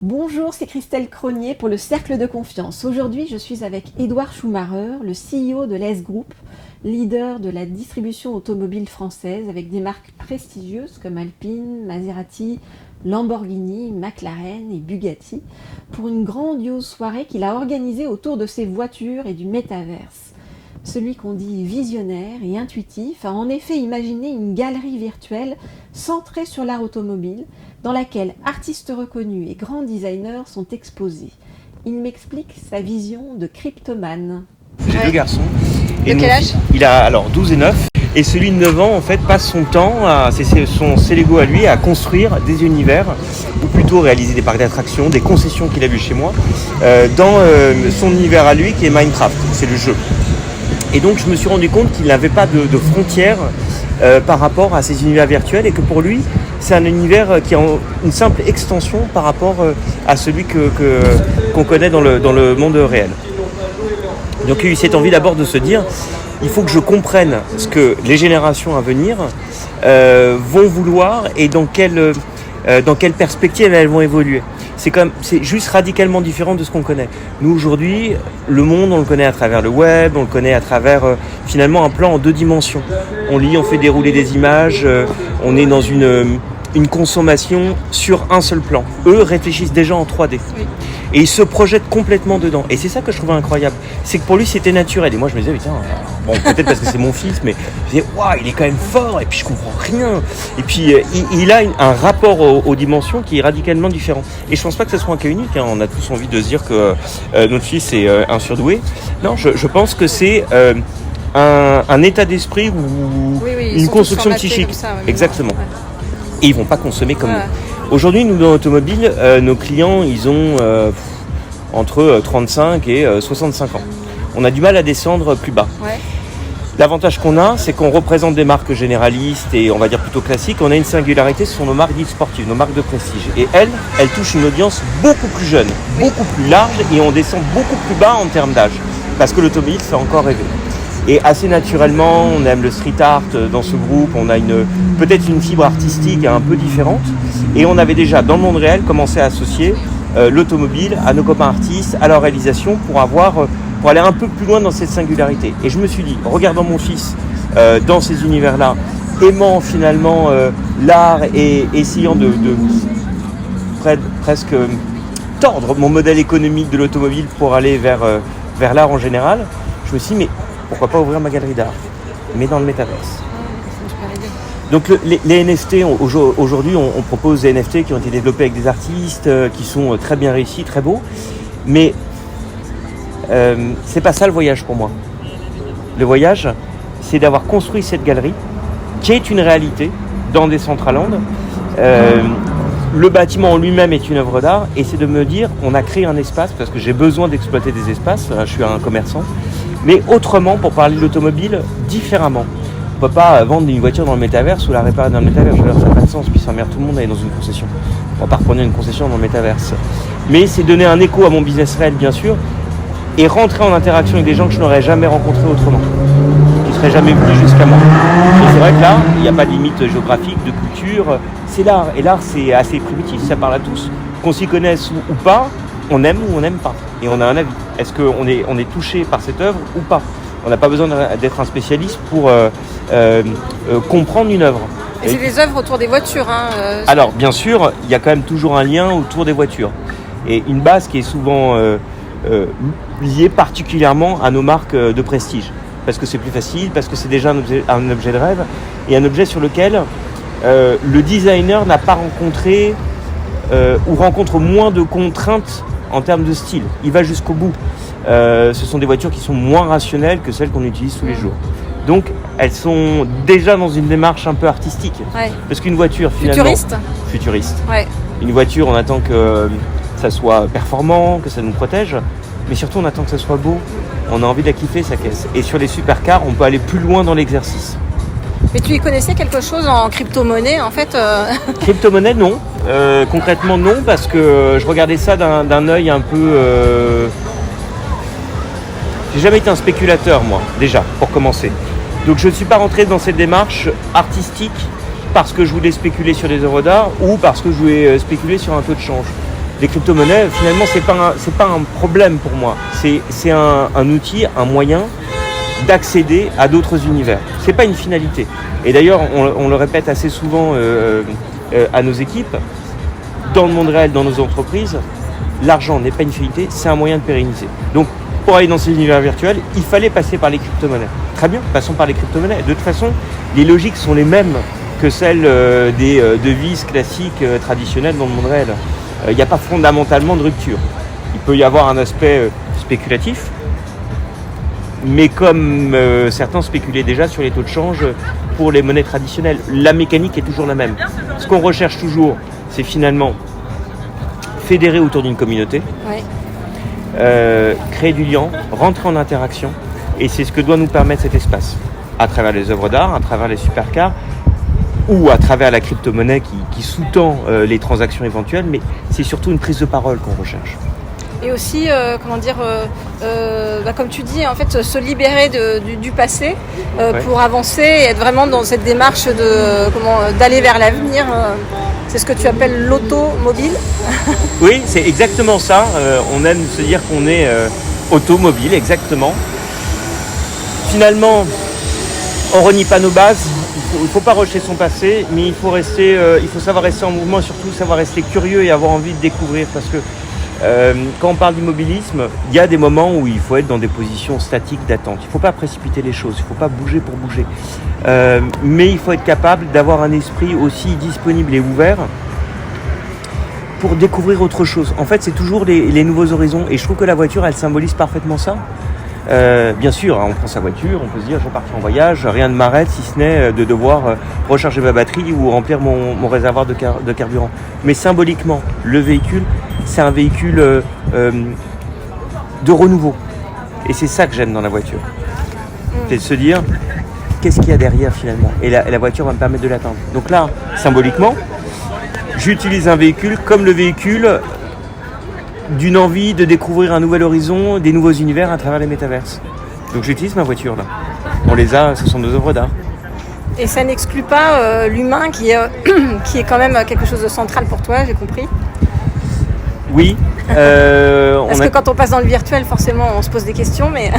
Bonjour, c'est Christelle Cronier pour le Cercle de Confiance. Aujourd'hui, je suis avec Édouard Schumacher, le CEO de l'S Group, leader de la distribution automobile française avec des marques prestigieuses comme Alpine, Maserati, Lamborghini, McLaren et Bugatti, pour une grandiose soirée qu'il a organisée autour de ses voitures et du métaverse. Celui qu'on dit visionnaire et intuitif a en effet imaginé une galerie virtuelle centrée sur l'art automobile, dans laquelle artistes reconnus et grands designers sont exposés. Il m'explique sa vision de cryptomane. J'ai deux garçons. De quel âge ? Il a alors 12 et 9. Et celui de 9 ans, en fait, passe son temps, c'est Lego à lui, à construire des univers, ou plutôt réaliser des parcs d'attractions, des concessions qu'il a vues chez moi, dans son univers à lui qui est Minecraft, c'est le jeu. Et donc je me suis rendu compte qu'il n'avait pas de frontières par rapport à ces univers virtuels et que pour lui, c'est un univers qui est une simple extension par rapport à celui qu'on connaît dans le monde réel. Donc il y a eu cette envie d'abord de se dire, il faut que je comprenne ce que les générations à venir vont vouloir et dans quelle perspective elles vont évoluer. C'est juste radicalement différent de ce qu'on connaît. Nous aujourd'hui, le monde, on le connaît à travers le web, on le connaît à travers finalement un plan en 2 dimensions. On lit, on fait dérouler des images, on est dans une consommation sur un seul plan. Eux réfléchissent déjà en 3D. Oui. Et ils se projettent complètement dedans. Et c'est ça que je trouvais incroyable. C'est que pour lui, c'était naturel. Et moi, je me disais, putain, bon, peut-être parce que c'est mon fils, mais je me disais, waouh, il est quand même fort. Et puis, je comprends rien. Et puis, il a un rapport aux dimensions qui est radicalement différent. Et je pense pas que ce soit un cas unique. Hein. On a tous envie de se dire que notre fils est un surdoué. Non, je pense que c'est un état d'esprit ou une construction psychique. Ça, exactement. Ouais. Et ils vont pas consommer comme nous. Aujourd'hui, nous, dans l'automobile, nos clients, ils ont entre 35 et 65 ans. On a du mal à descendre plus bas. Ouais. L'avantage qu'on a, c'est qu'on représente des marques généralistes et on va dire plutôt classiques. On a une singularité, ce sont nos marques dites sportives, nos marques de prestige. Et elles touchent une audience beaucoup plus jeune, beaucoup plus large et on descend beaucoup plus bas en termes d'âge. Parce que l'automobile fait encore rêver. Et assez naturellement, on aime le street art dans ce groupe, on a peut-être une fibre artistique un peu différente. Et on avait déjà, dans le monde réel, commencé à associer l'automobile à nos copains artistes, à leur réalisation pour aller un peu plus loin dans cette singularité. Et je me suis dit, regardant mon fils dans ces univers-là, aimant finalement l'art et essayant de presque tordre mon modèle économique de l'automobile pour aller vers l'art en général, je me suis dit, mais pourquoi pas ouvrir ma galerie d'art, mais dans le métaverse. Donc les NFT, aujourd'hui on propose des NFT qui ont été développés avec des artistes qui sont très bien réussis, très beaux, mais c'est pas ça le voyage pour moi. Le voyage, c'est d'avoir construit cette galerie qui est une réalité dans Decentraland. Le bâtiment en lui-même est une œuvre d'art et c'est de me dire, on a créé un espace parce que j'ai besoin d'exploiter des espaces, je suis un commerçant, mais autrement pour parler de l'automobile différemment. On ne peut pas vendre une voiture dans le métaverse ou la réparer dans le métaverse. Ça n'a pas de sens, puis ça emmerde tout le monde d'aller dans une concession. On va pas reprendre une concession dans le métaverse. Mais c'est donner un écho à mon business réel, bien sûr, et rentrer en interaction avec des gens que je n'aurais jamais rencontrés autrement, qui ne seraient jamais venus jusqu'à moi. Et c'est vrai que là, il n'y a pas de limite géographique, de culture, c'est l'art. Et l'art, c'est assez primitif, ça parle à tous. Qu'on s'y connaisse ou pas, on aime ou on n'aime pas. Et on a un avis. Est-ce qu'on est touché par cette œuvre ou pas ? On n'a pas besoin d'être un spécialiste pour comprendre une œuvre. Et c'est des œuvres autour des voitures. Alors, bien sûr, il y a quand même toujours un lien autour des voitures. Et une base qui est souvent liée particulièrement à nos marques de prestige. Parce que c'est plus facile, parce que c'est déjà un objet de rêve. Et un objet sur lequel le designer n'a pas rencontré ou rencontre moins de contraintes en termes de style. Il va jusqu'au bout. Ce sont des voitures qui sont moins rationnelles que celles qu'on utilise tous les jours. Donc, elles sont déjà dans une démarche un peu artistique. Ouais. Parce qu'une voiture, finalement... Futuriste. Ouais. Une voiture, on attend que ça soit performant, que ça nous protège. Mais surtout, on attend que ça soit beau. On a envie de la kiffer, sa caisse. Et sur les supercars, on peut aller plus loin dans l'exercice. Mais tu y connaissais quelque chose en crypto-monnaie, en fait Crypto-monnaie, non. Concrètement, non, parce que je regardais ça d'un œil un peu... J'ai jamais été un spéculateur, moi, déjà, pour commencer. Donc je ne suis pas rentré dans cette démarche artistique parce que je voulais spéculer sur des œuvres d'art ou parce que je voulais spéculer sur un taux de change. Les crypto-monnaies, finalement, c'est pas un problème pour moi. C'est un outil, un moyen d'accéder à d'autres univers. C'est pas une finalité. Et d'ailleurs, on le répète assez souvent à nos équipes, dans le monde réel, dans nos entreprises, l'argent n'est pas une finalité, c'est un moyen de pérenniser. Donc, pour aller dans ces univers virtuels, il fallait passer par les crypto-monnaies. Très bien, passons par les crypto-monnaies. De toute façon, les logiques sont les mêmes que celles des devises classiques traditionnelles dans le monde réel. Il n'y a pas fondamentalement de rupture. Il peut y avoir un aspect spéculatif, mais comme certains spéculaient déjà sur les taux de change pour les monnaies traditionnelles, la mécanique est toujours la même. Ce qu'on recherche toujours, c'est finalement fédérer autour d'une communauté, créer du lien, rentrer en interaction, et c'est ce que doit nous permettre cet espace, à travers les œuvres d'art, à travers les supercars, ou à travers la crypto-monnaie qui sous-tend les transactions éventuelles, mais c'est surtout une prise de parole qu'on recherche. Et aussi, comme tu dis, en fait, se libérer du passé pour avancer et être vraiment dans cette démarche d'aller vers l'avenir. C'est ce que tu appelles l'automobile. Oui, c'est exactement ça. On aime se dire qu'on est automobile, exactement. Finalement, on renie pas nos bases. Il faut pas rejeter son passé, mais il faut savoir rester en mouvement, et surtout savoir rester curieux et avoir envie de découvrir, parce que quand on parle d'immobilisme, il y a des moments où il faut être dans des positions statiques d'attente. Il ne faut pas précipiter les choses, il ne faut pas bouger pour bouger. Mais il faut être capable d'avoir un esprit aussi disponible et ouvert pour découvrir autre chose. En fait, c'est toujours les nouveaux horizons. Et je trouve que la voiture, elle symbolise parfaitement ça. Bien sûr, on prend sa voiture, on peut se dire je vais partir en voyage, rien ne m'arrête si ce n'est de devoir recharger ma batterie ou remplir mon réservoir de carburant. Mais symboliquement, le véhicule, c'est un véhicule de renouveau. Et c'est ça que j'aime dans la voiture. C'est de se dire qu'est-ce qu'il y a derrière finalement. Et la voiture va me permettre de l'atteindre. Donc là, symboliquement, j'utilise un véhicule comme le véhicule d'une envie de découvrir un nouvel horizon, des nouveaux univers à travers les métaverses. Donc j'utilise ma voiture là. On les a, ce sont nos œuvres d'art. Et ça n'exclut pas l'humain qui est quand même quelque chose de central pour toi, j'ai compris. Oui. Parce que quand on passe dans le virtuel, forcément, on se pose des questions, mais...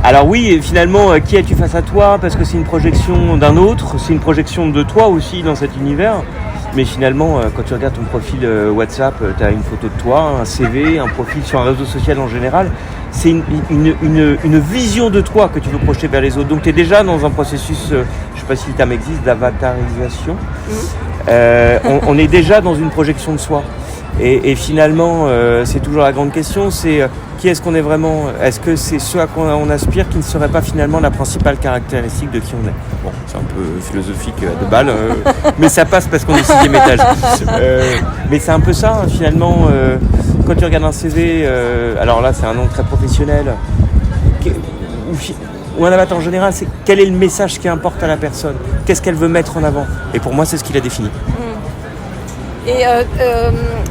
Alors oui, finalement, qui as-tu face à toi ? Parce que c'est une projection d'un autre, c'est une projection de toi aussi dans cet univers. Mais finalement, quand tu regardes ton profil WhatsApp, tu as une photo de toi, un CV, un profil sur un réseau social en général. C'est une vision de toi que tu veux projeter vers les autres. Donc tu es déjà dans un processus, je ne sais pas si le terme existe, d'avatarisation. On est déjà dans une projection de soi. Et finalement, c'est toujours la grande question, c'est qui est-ce qu'on est vraiment ? Est-ce que c'est ce à quoi on aspire qui ne serait pas finalement la principale caractéristique de qui on est ? Bon, c'est un peu philosophique à deux balles, mais ça passe parce qu'on est au 6e étage. Mais c'est un peu ça, hein, finalement, quand tu regardes un CV, alors là c'est un nom très professionnel, ou un avatar en général, c'est quel est le message qui importe à la personne ? Qu'est-ce qu'elle veut mettre en avant ? Et pour moi, c'est ce qui la définit. Et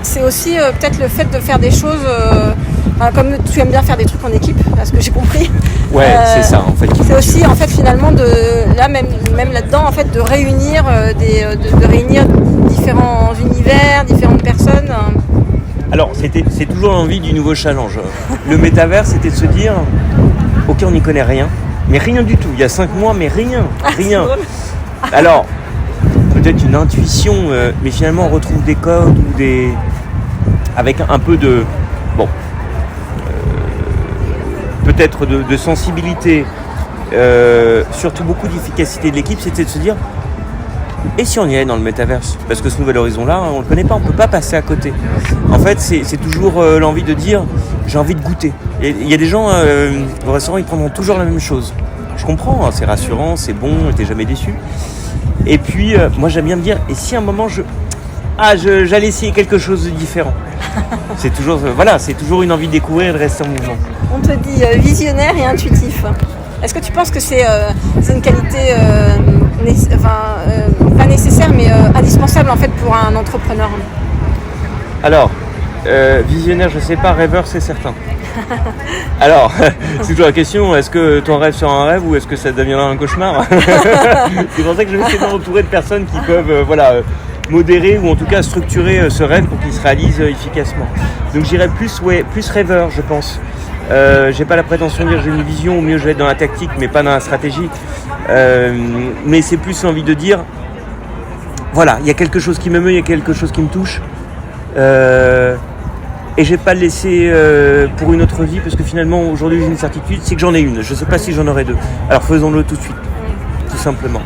c'est aussi peut-être le fait de faire des choses, comme tu aimes bien faire des trucs en équipe, à ce que j'ai compris. Ouais, c'est ça en fait. C'est aussi en fait finalement même là-dedans en fait de réunir de réunir différents univers, différentes personnes. Alors c'est toujours l'envie du nouveau challenge. Le métavers, c'était de se dire, ok, on n'y connaît rien, mais rien du tout. Il y a 5 mois, mais rien. Alors. Peut-être une intuition, mais finalement on retrouve des codes ou avec un peu de peut-être de sensibilité, surtout beaucoup d'efficacité de l'équipe, c'était de se dire et si on y allait dans le métaverse ? Parce que ce nouvel horizon-là, on ne le connaît pas, on ne peut pas passer à côté. En fait, c'est toujours l'envie de dire j'ai envie de goûter. Il y a des gens au restaurant, ils prendront toujours la même chose. Je comprends, hein, c'est rassurant, c'est bon, t'es jamais déçu. Et puis, moi j'aime bien me dire, et si à un moment j'allais essayer quelque chose de différent. C'est toujours une envie de découvrir et de rester en mouvement. On te dit visionnaire et intuitif. Est-ce que tu penses que c'est une qualité pas nécessaire mais indispensable en fait pour un entrepreneur ? Alors, visionnaire, je sais pas, rêveur, c'est certain. Alors, c'est toujours la question, est-ce que ton rêve sera un rêve ou est-ce que ça deviendra un cauchemar ? C'est pour ça que je vais essayer de m'entourer de personnes qui peuvent modérer ou en tout cas structurer ce rêve pour qu'il se réalise efficacement. Donc je dirais plus rêveur, je pense. J'ai pas la prétention de dire j'ai une vision, au mieux je vais être dans la tactique mais pas dans la stratégie. Mais c'est plus envie de dire voilà, il y a quelque chose qui me meut, il y a quelque chose qui me touche. Et je vais pas le laisser pour une autre vie parce que finalement aujourd'hui j'ai une certitude, c'est que j'en ai une. Je sais pas si j'en aurai deux. Alors faisons-le tout de suite, tout simplement.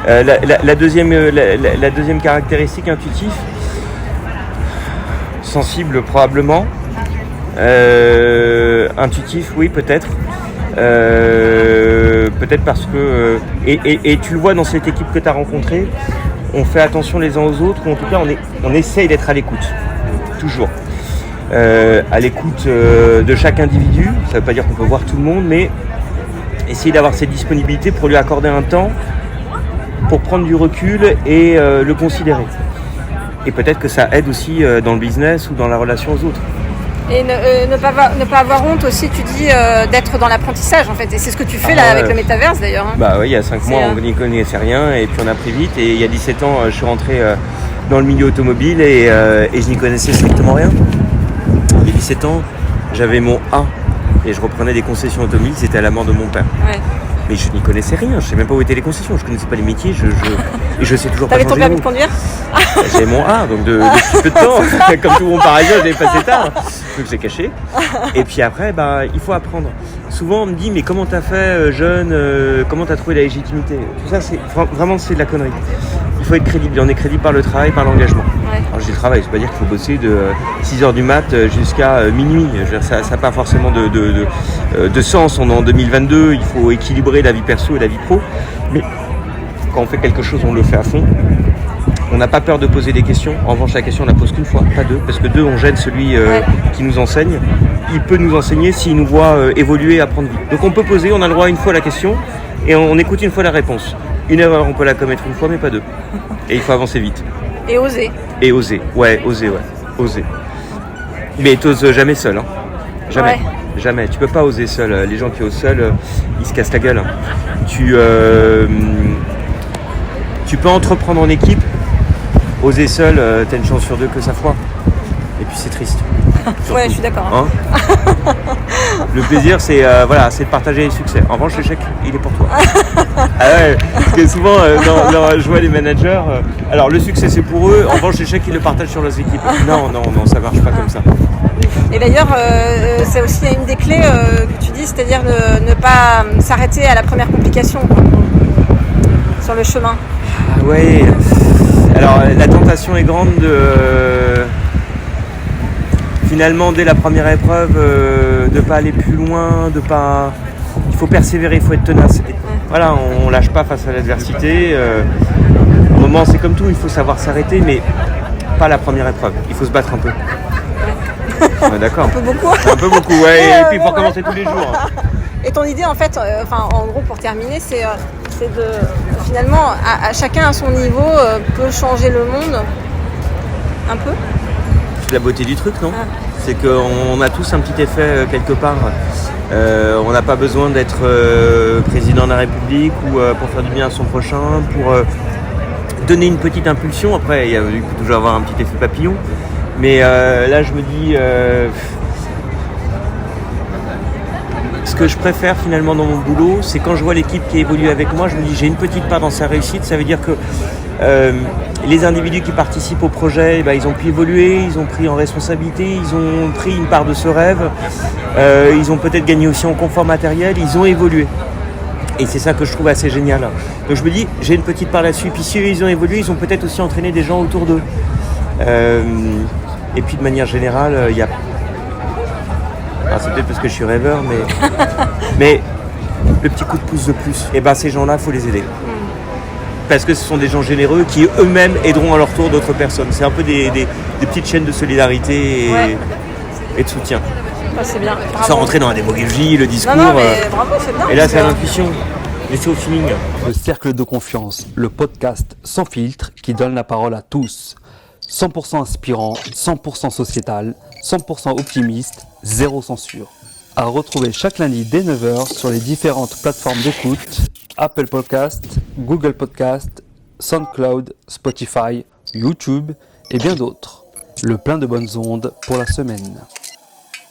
La deuxième caractéristique, intuitif, sensible probablement, intuitif oui peut-être, peut-être parce que et tu le vois dans cette équipe que tu as rencontrée, on fait attention les uns aux autres ou en tout cas on essaye d'être à l'écoute, toujours. À l'écoute de chaque individu, ça ne veut pas dire qu'on peut voir tout le monde, mais essayer d'avoir cette disponibilité pour lui accorder un temps pour prendre du recul et le considérer. Et peut-être que ça aide aussi dans le business ou dans la relation aux autres. Et ne pas avoir honte aussi, tu dis, d'être dans l'apprentissage en fait. Et c'est ce que tu fais là avec le métaverse d'ailleurs. Hein. Bah oui, il y a 5 mois on n'y connaissait rien et puis on a pris vite. Et il y a 17 ans je suis rentré dans le milieu automobile et je n'y connaissais strictement rien. Il y a 17 ans, j'avais mon A et je reprenais des concessions automobiles, c'était à la mort de mon père. Ouais. Mais je n'y connaissais rien, je ne sais même pas où étaient les concessions, je ne connaissais pas les métiers, et je sais toujours pas changer. T'avais ton permis de conduire ? J'ai mon A, donc depuis peu de temps, comme tout le monde parisien, je l'ai passé tard, donc c'est caché. Et puis après, il faut apprendre. Souvent on me dit, mais comment t'as fait jeune, comment t'as trouvé la légitimité ? Tout ça, vraiment c'est de la connerie. Il faut être crédible, on est crédible par le travail, par l'engagement. Ouais. Alors je dis travail, ça veut pas dire qu'il faut bosser de 6h du mat jusqu'à minuit. Je veux dire, ça n'a pas forcément de sens. On est en 2022, il faut équilibrer la vie perso et la vie pro. Mais quand on fait quelque chose, on le fait à fond. On n'a pas peur de poser des questions. En revanche, la question, on la pose qu'une fois, pas deux. Parce que deux, on gêne celui qui nous enseigne. Il peut nous enseigner s'il nous voit évoluer et apprendre vite. Donc on peut poser, on a le droit une fois la question et on écoute une fois la réponse. Une erreur, on peut la commettre une fois, mais pas deux. Et il faut avancer vite. Et oser. Et oser. Oser. Mais t'oses jamais seul, hein. Jamais. Ouais. Jamais. Tu peux pas oser seul. Les gens qui osent seul, ils se cassent la gueule. Tu peux entreprendre en équipe. Oser seul, t'as une chance sur deux que ça foire. Et puis c'est triste. Ouais, je suis d'accord. Hein. Le plaisir, c'est de partager les succès. En revanche, l'échec, il est pour toi. Parce que souvent, je vois les managers. Alors, le succès, c'est pour eux. En revanche, l'échec, ils le partagent sur leurs équipes. Non, ça marche pas comme ça. Et d'ailleurs, c'est aussi une des clés que tu dis, c'est-à-dire ne pas s'arrêter à la première complication sur le chemin. Oui. Alors, la tentation est grande de... Finalement, dès la première épreuve, de pas aller plus loin, il faut persévérer, il faut être tenace. Voilà, on lâche pas face à l'adversité. Au moment, c'est comme tout, il faut savoir s'arrêter, mais pas la première épreuve. Il faut se battre un peu. Ouais, d'accord. Un peu beaucoup. Un peu beaucoup, ouais. Et puis il faut recommencer tous les jours. Et ton idée, en fait, en gros, pour terminer, c'est de finalement, à chacun à son niveau, peut changer le monde un peu. C'est la beauté du truc, non ? C'est qu'on a tous un petit effet quelque part. On n'a pas besoin d'être président de la République ou pour faire du bien à son prochain, pour donner une petite impulsion. Après, il peut toujours avoir un petit effet papillon. Mais là, je me dis, ce que je préfère finalement dans mon boulot, c'est quand je vois l'équipe qui évolue avec moi, je me dis, j'ai une petite part dans sa réussite. Ça veut dire que les individus qui participent au projet, ils ont pu évoluer, ils ont pris en responsabilité, ils ont pris une part de ce rêve, ils ont peut-être gagné aussi en confort matériel, ils ont évolué. Et c'est ça que je trouve assez génial. Donc je me dis, j'ai une petite part là-dessus, puis si eux, ils ont évolué, ils ont peut-être aussi entraîné des gens autour d'eux. Et puis de manière générale, il y a... Alors, c'est peut-être parce que je suis rêveur, mais le petit coup de pouce de plus, et ces gens-là, il faut les aider. Parce que ce sont des gens généreux qui eux-mêmes aideront à leur tour d'autres personnes. C'est un peu des petites chaînes de solidarité et de soutien. C'est bien. Bravo. Sans rentrer dans la démagogie, le discours. Non, mais bravo, c'est bien. Et là, c'est à l'intuition. Laissez au feeling. Le Cercle de Confiance, le podcast sans filtre qui donne la parole à tous. 100% inspirant, 100% sociétal, 100% optimiste, zéro censure. À retrouver chaque lundi dès 9h sur les différentes plateformes d'écoute, Apple Podcast, Google Podcast, SoundCloud, Spotify, YouTube et bien d'autres. Le plein de bonnes ondes pour la semaine.